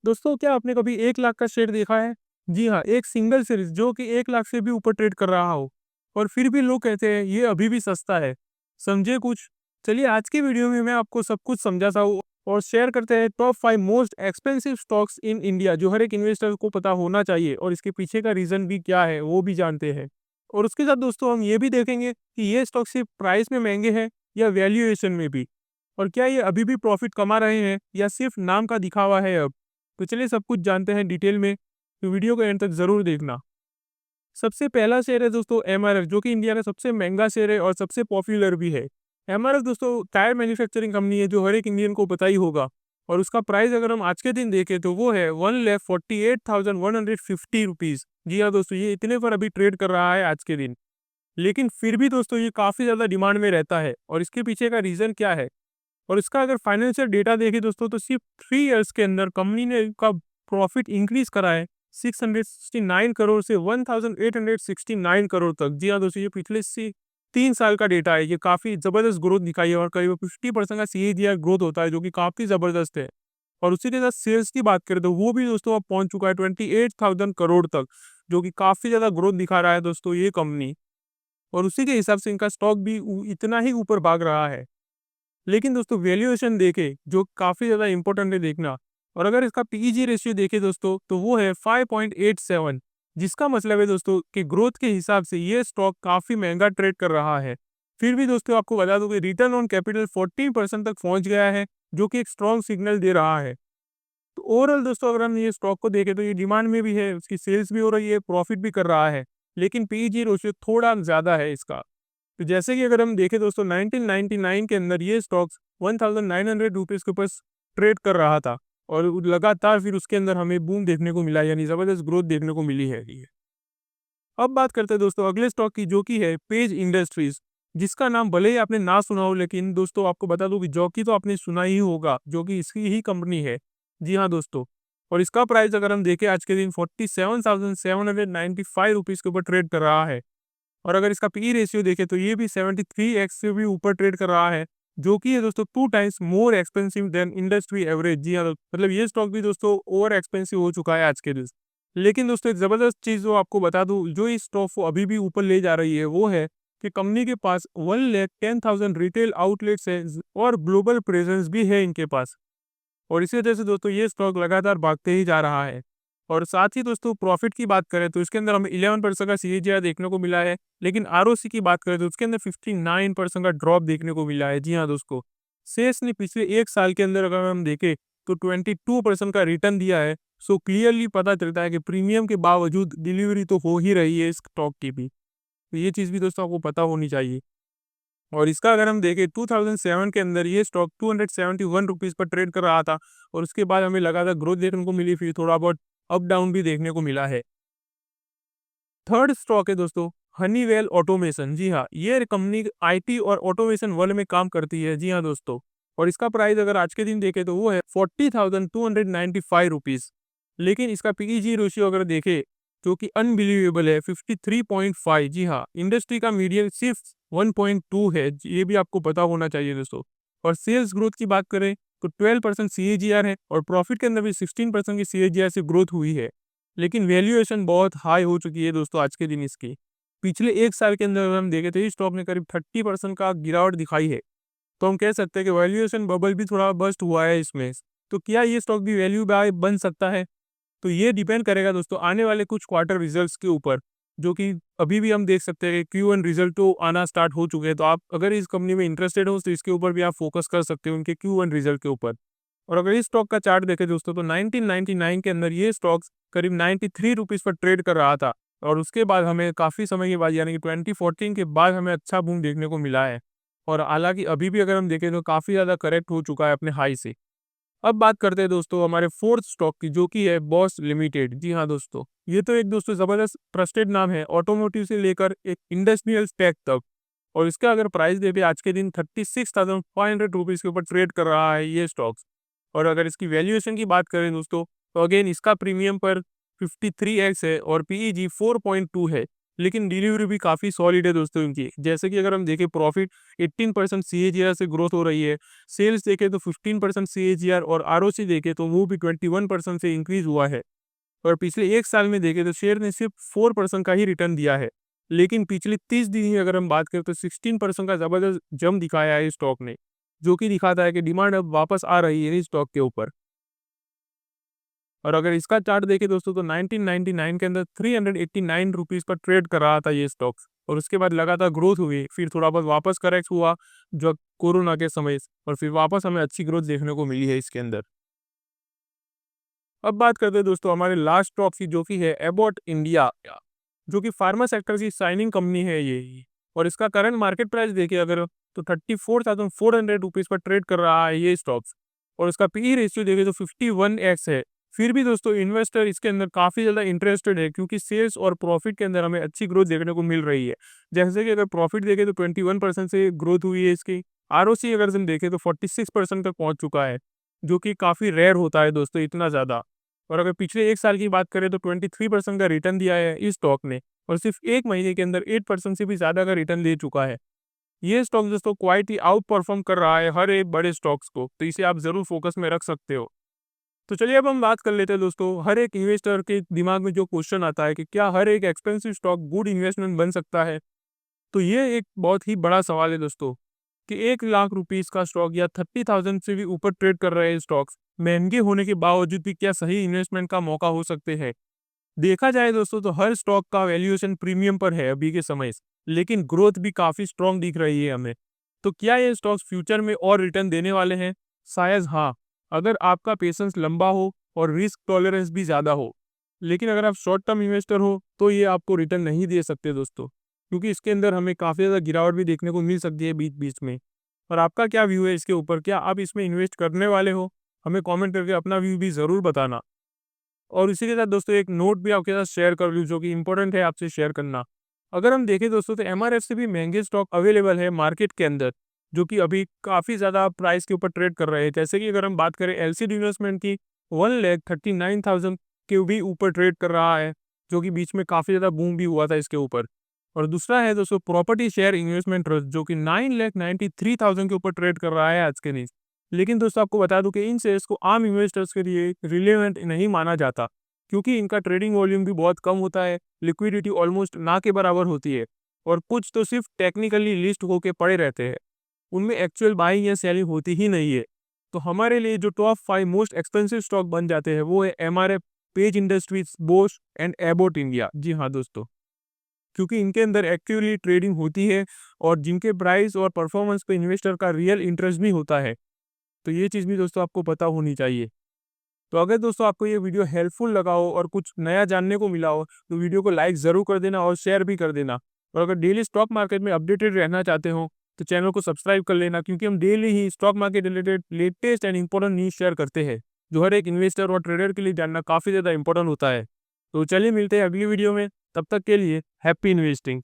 दोस्तों, क्या आपने कभी 1 लाख का शेयर देखा है? जी हाँ, एक सिंगल सीरीज़ जो कि 1 लाख से भी ऊपर ट्रेड कर रहा हो और फिर भी लोग कहते हैं ये अभी भी सस्ता है। समझे कुछ? चलिए आज की वीडियो में मैं आपको सब कुछ समझाता हूँ और शेयर करते हैं top 5 most expensive stocks in India जो हर एक इन्वेस्टर को पता होना चाहिए और इसके पीछे का रीज़न भी क्या है, वो भी जानते हैं। और उसके साथ दोस्तों हम ये भी देखेंगे कि ये स्टॉक सिर्फ प्राइस में महँगे हैं या वैल्यूएशन में भी। और क्या ये अभी भी प्रॉफिट कमा रहे हैं या सिर्फ नाम का दिखावा है अब? तो चलिए सब कुछ जानते हैं डिटेल में, तो वीडियो को एंड तक ज़रूर देखना। सबसे पहला शेयर है दोस्तों एमआरएफ, जो कि इंडिया का सबसे महँगा शेयर है और सबसे पॉपुलर भी है। एमआरएफ दोस्तों टायर मैन्युफैक्चरिंग कंपनी है जो हर एक इंडियन को पता ही होगा और उसका प्राइस अगर हम आज के दिन देखें तो वो है 1,48,150 रुपीज़। जी हाँ दोस्तों, ये इतने पर अभी ट्रेड कर रहा है आज के दिन। लेकिन फिर भी दोस्तों ये काफ़ी ज़्यादा डिमांड में रहता है और इसके पीछे का रीज़न क्या है? और इसका अगर फाइनेंशियल डेटा देखें दोस्तों तो सिर्फ 3 इयर्स के अंदर कंपनी ने का प्रॉफिट इंक्रीज करा है 669 करोड़ से 1869 करोड़ तक। जी हाँ दोस्तों, ये पिछले से 3 साल का डेटा है। ये काफ़ी ज़बरदस्त ग्रोथ दिखाई है और करीब 50% का सीएजीआर ग्रोथ होता है जो कि काफ़ी ज़बरदस्त है। और उसी के साथ सेल्स की बात करें तो वो भी दोस्तों अब पहुंच चुका है 28,000 करोड़ तक, जो कि काफ़ी ज़्यादा ग्रोथ दिखा रहा है दोस्तों ये कंपनी। और उसी के हिसाब से इनका स्टॉक भी इतना ही ऊपर भाग रहा है। लेकिन दोस्तों वैल्यूएशन देखें जो काफ़ी ज़्यादा इम्पोर्टेंट है देखना। और अगर इसका पीईजी रेशियो देखें दोस्तों तो वो है 5.87, जिसका मतलब है दोस्तों कि ग्रोथ के हिसाब से ये स्टॉक काफ़ी महंगा ट्रेड कर रहा है। फिर भी दोस्तों आपको बता दूं कि रिटर्न ऑन कैपिटल 14% तक पहुंच गया है, जो कि एक स्ट्रॉन्ग सिग्नल दे रहा है। तो ओवरऑल दोस्तों अगर हम ये स्टॉक को देखें तो ये डिमांड में भी है, उसकी सेल्स भी हो रही है, प्रॉफिट भी कर रहा है, लेकिन पीईजी रेशियो थोड़ा ज़्यादा है इसका। तो जैसे कि अगर हम देखें दोस्तों 1999 के अंदर ये स्टॉक्स 1900 रुपीज़ के ऊपर ट्रेड कर रहा था और लगातार फिर उसके अंदर हमें बूम देखने को मिला, यानी ज़बरदस्त ग्रोथ देखने को मिली है ये। अब बात करते हैं दोस्तों अगले स्टॉक की, जो कि है पेज इंडस्ट्रीज, जिसका नाम भले ही आपने ना सुना हो, लेकिन दोस्तों आपको बता दूं कि जॉकी तो आपने सुना ही होगा, जो कि इसकी ही कंपनी है। जी हाँ दोस्तों, और इसका प्राइस अगर हम देखें आज के दिन 47,795 रुपीज़ के ऊपर ट्रेड कर रहा है। और अगर इसका पी रेशियो देखें तो ये भी 73x से भी ऊपर ट्रेड कर रहा है, जो कि है दोस्तों 2 times more expensive than industry average. जी हाँ, मतलब ये स्टॉक भी दोस्तों ओवर एक्सपेंसिव हो चुका है आज के दिन। लेकिन दोस्तों एक ज़बरदस्त चीज़ जो आपको बता दूँ, जो इस स्टॉक को अभी भी ऊपर ले जा रही है, वो है कि कंपनी के पास 1,10,000 रिटेल आउटलेट्स है और ग्लोबल प्रेजेंस भी है इनके पास। और इसी वजह से दोस्तों ये स्टॉक लगातार भागते ही जा रहा है। और साथ ही दोस्तों प्रॉफिट की बात करें तो इसके अंदर हमें 11% का सीएजीआर देखने को मिला है, लेकिन आरओसी की बात करें तो उसके अंदर 59% का ड्रॉप देखने को मिला है। जी हाँ दोस्तों, शेष ने पिछले 1 साल के अंदर अगर हम देखें तो 22% का रिटर्न दिया है। सो क्लियरली पता चलता है कि प्रीमियम के बावजूद डिलीवरी तो हो ही रही है इस स्टॉक की भी। तो ये चीज़ भी दोस्तों आपको पता होनी चाहिए। और इसका अगर हम देखें 2007 के अंदर ये स्टॉक 271 रुपीज़ पर ट्रेड कर रहा था और उसके बाद हमें लगातार ग्रोथ देखने को मिली, फिर थोड़ा बहुत अप डाउन भी देखने को मिला है। थर्ड स्टॉक है दोस्तों हनीवेल ऑटोमेशन। जी हाँ, ये कंपनी आईटी और ऑटोमेशन वर्ल्ड में काम करती है। जी हाँ दोस्तों, और इसका प्राइस अगर आज के दिन देखें तो वो है 40,295 रुपीज़। लेकिन इसका पीईजी रेशियो अगर देखें जो कि अनबिलीवेबल है 53.5। जी हाँ, इंडस्ट्री का मीडियन सिर्फ 1.2 है, ये भी आपको पता होना चाहिए दोस्तों। और सेल्स ग्रोथ की बात करें तो 12% सीएजीआर है और प्रॉफिट के अंदर भी 16% की सीएजीआर से ग्रोथ हुई है। लेकिन वैल्यूएशन बहुत हाई हो चुकी है दोस्तों आज के दिन इसकी। पिछले 1 साल के अंदर अगर हम देखें तो इस स्टॉक ने करीब 30% का गिरावट दिखाई है। तो हम कह सकते हैं कि वैल्यूएशन बबल भी थोड़ा बस्ट हुआ है इसमें। तो क्या ये स्टॉक भी वैल्यू बाय बन सकता है? तो ये डिपेंड करेगा दोस्तों आने वाले कुछ क्वार्टर रिजल्ट्स के ऊपर, जो कि अभी भी हम देख सकते हैं कि Q1 रिजल्ट तो आना स्टार्ट हो चुके हैं। तो आप अगर इस कंपनी में इंटरेस्टेड हो तो इसके ऊपर भी आप फोकस कर सकते हो, उनके Q1 रिजल्ट के ऊपर। और अगर इस स्टॉक का चार्ट देखें दोस्तों तो 1999 के अंदर ये स्टॉक्स करीब 93 रुपीज़ पर ट्रेड कर रहा था और उसके बाद हमें काफ़ी समय के बाद यानी कि 2014 के बाद हमें अच्छा बूम देखने को मिला है। और हालाँकि अभी भी अगर हम देखें तो काफ़ी ज़्यादा करेक्ट हो चुका है अपने हाई से। अब बात करते हैं दोस्तों हमारे फोर्थ स्टॉक की, जो कि है बॉश लिमिटेड। जी हाँ दोस्तों, ये तो एक दोस्तों ज़बरदस्त ट्रस्टेड नाम है ऑटोमोटिव से लेकर एक इंडस्ट्रियल टेक तक। और इसका अगर प्राइस देखें आज के दिन 36,500 रुपीज़ के ऊपर ट्रेड कर रहा है ये स्टॉक्स। और अगर इसकी वैल्यूएशन की बात करें दोस्तों तो अगेन इसका प्रीमियम पर 53x है और पीईजी 4.2 है, लेकिन डिलीवरी भी काफ़ी सॉलिड है दोस्तों इनकी। जैसे कि अगर हम देखें प्रॉफिट 18% सीएजीआर से ग्रोथ हो रही है, सेल्स देखें तो 15% सीएजीआर और आरओसी देखें तो वो भी 21% से इंक्रीज़ हुआ है। और पिछले 1 साल में देखें तो शेयर ने सिर्फ 4% का ही रिटर्न दिया है। लेकिन पिछले 30 दिन ही अगर हम बात करें तो 16% का ज़बरदस्त जंप दिखाया है इस स्टॉक ने, जो कि दिखाता है कि डिमांड अब वापस आ रही है इस स्टॉक के ऊपर। और अगर इसका चार्ट देखें दोस्तों तो 1999 के अंदर 389 रुपीज़ पर ट्रेड कर रहा था ये स्टॉक्स, और उसके बाद लगातार ग्रोथ हुई, फिर थोड़ा बहुत वापस करेक्ट हुआ जो कोरोना के समय, और फिर वापस हमें अच्छी ग्रोथ देखने को मिली है इसके अंदर। अब बात करते हैं दोस्तों हमारे लास्ट स्टॉक की, जो कि है एबॉट इंडिया, जो कि फार्मा सेक्टर की साइनिंग कंपनी है ये। और इसका करंट मार्केट प्राइस देखिए अगर तो 34,400 रुपीज़ पर ट्रेड कर रहा है ये स्टॉक्स, और इसका पी रेशियो देखें तो 51x है। फिर भी दोस्तों इन्वेस्टर इसके अंदर काफ़ी ज़्यादा इंटरेस्टेड है, क्योंकि सेल्स और प्रॉफिट के अंदर हमें अच्छी ग्रोथ देखने को मिल रही है। जैसे कि अगर प्रॉफिट देखें तो 21% से ग्रोथ हुई है इसकी। आरओसी अगर हम देखें तो 46% तक पहुंच चुका है, जो कि काफ़ी रेयर होता है दोस्तों इतना ज़्यादा। और अगर पिछले 1 साल की बात करें तो 23% का रिटर्न दिया है इस स्टॉक ने, और सिर्फ 1 महीने के अंदर 8% से भी ज़्यादा का रिटर्न दे चुका है। ये स्टॉक दोस्तों क्वाइट ही आउट परफॉर्म कर रहा है हर एक बड़े स्टॉक्स को, तो इसे आप ज़रूर फोकस में रख सकते हो। तो चलिए अब हम बात कर लेते हैं दोस्तों, हर एक इन्वेस्टर के दिमाग में जो क्वेश्चन आता है कि क्या हर एक एक्सपेंसिव स्टॉक गुड इन्वेस्टमेंट बन सकता है? तो ये एक बहुत ही बड़ा सवाल है दोस्तों, कि 1 लाख रुपीस का स्टॉक या 30,000 से भी ऊपर ट्रेड कर रहे हैं स्टॉक्स, महँगे होने के बावजूद भी क्या सही इन्वेस्टमेंट का मौका हो सकते हैं? देखा जाए दोस्तों तो हर स्टॉक का वैल्यूएशन प्रीमियम पर है अभी के समय से, लेकिन ग्रोथ भी काफ़ी स्ट्रॉन्ग दिख रही है हमें। तो क्या ये स्टॉक्स फ्यूचर में और रिटर्न देने वाले हैं? शायद हाँ, अगर आपका पेशेंस लंबा हो और रिस्क टॉलरेंस भी ज़्यादा हो। लेकिन अगर आप शॉर्ट टर्म इन्वेस्टर हो तो ये आपको रिटर्न नहीं दे सकते दोस्तों, क्योंकि इसके अंदर हमें काफ़ी ज़्यादा गिरावट भी देखने को मिल सकती है बीच-बीच में। और आपका क्या व्यू है इसके ऊपर? क्या आप इसमें इन्वेस्ट करने वाले हो? हमें कमेंट करके अपना व्यू भी ज़रूर बताना। और इसी के साथ दोस्तों एक नोट भी आपके साथ शेयर कर लूँ, जो कि इम्पोर्टेंट है आपसे शेयर करना। अगर हम देखें दोस्तों तो एमआरएफ से भी महँगे स्टॉक अवेलेबल है मार्केट के अंदर, जो कि अभी काफ़ी ज़्यादा प्राइस के ऊपर ट्रेड कर रहे हैं। जैसे कि अगर हम बात करें एलसीडी इन्वेस्टमेंट की, 1,39,000 के भी ऊपर ट्रेड कर रहा है, जो कि बीच में काफ़ी ज़्यादा बूम भी हुआ था इसके ऊपर। और दूसरा है दोस्तों प्रॉपर्टी शेयर इन्वेस्टमेंट ट्रस्ट, जो कि 9,93,000 के ऊपर ट्रेड कर रहा है आज के दिन। लेकिन दोस्तों आपको बता दूं कि इन शेयर्स को आम इन्वेस्टर्स के लिए रिलेवेंट नहीं माना जाता, क्योंकि इनका ट्रेडिंग वॉल्यूम भी बहुत कम होता है, लिक्विडिटी ऑलमोस्ट ना के बराबर होती है, और कुछ तो सिर्फ टेक्निकली लिस्ट होके पड़े रहते हैं। उनमें एक्चुअल बाइंग या सेलिंग होती ही नहीं है। तो हमारे लिए जो टॉप 5 मोस्ट एक्सपेंसिव स्टॉक बन जाते हैं वो है MRF, Page Industries, Bosch and Abbott India. जी हाँ दोस्तों, क्योंकि इनके अंदर एक्टिवली ट्रेडिंग होती है, और जिनके प्राइस और परफॉर्मेंस पे इन्वेस्टर का रियल इंटरेस्ट भी होता है। तो ये चीज़ भी दोस्तों आपको पता होनी चाहिए। तो अगर दोस्तों आपको ये वीडियो हेल्पफुल लगा हो और कुछ नया जानने को मिला हो, तो वीडियो को लाइक ज़रूर कर देना और शेयर भी कर देना। और अगर डेली स्टॉक मार्केट में अपडेटेड रहना चाहते हो, तो चैनल को सब्सक्राइब कर लेना, क्योंकि हम daily he stock market related latest and important news share करते हैं, जो हर एक इन्वेस्टर और ट्रेडर के लिए जानना काफ़ी ज़्यादा इंपॉर्टेंट होता है। तो चलिए मिलते हैं अगली वीडियो में, तब तक के लिए हैप्पी इन्वेस्टिंग।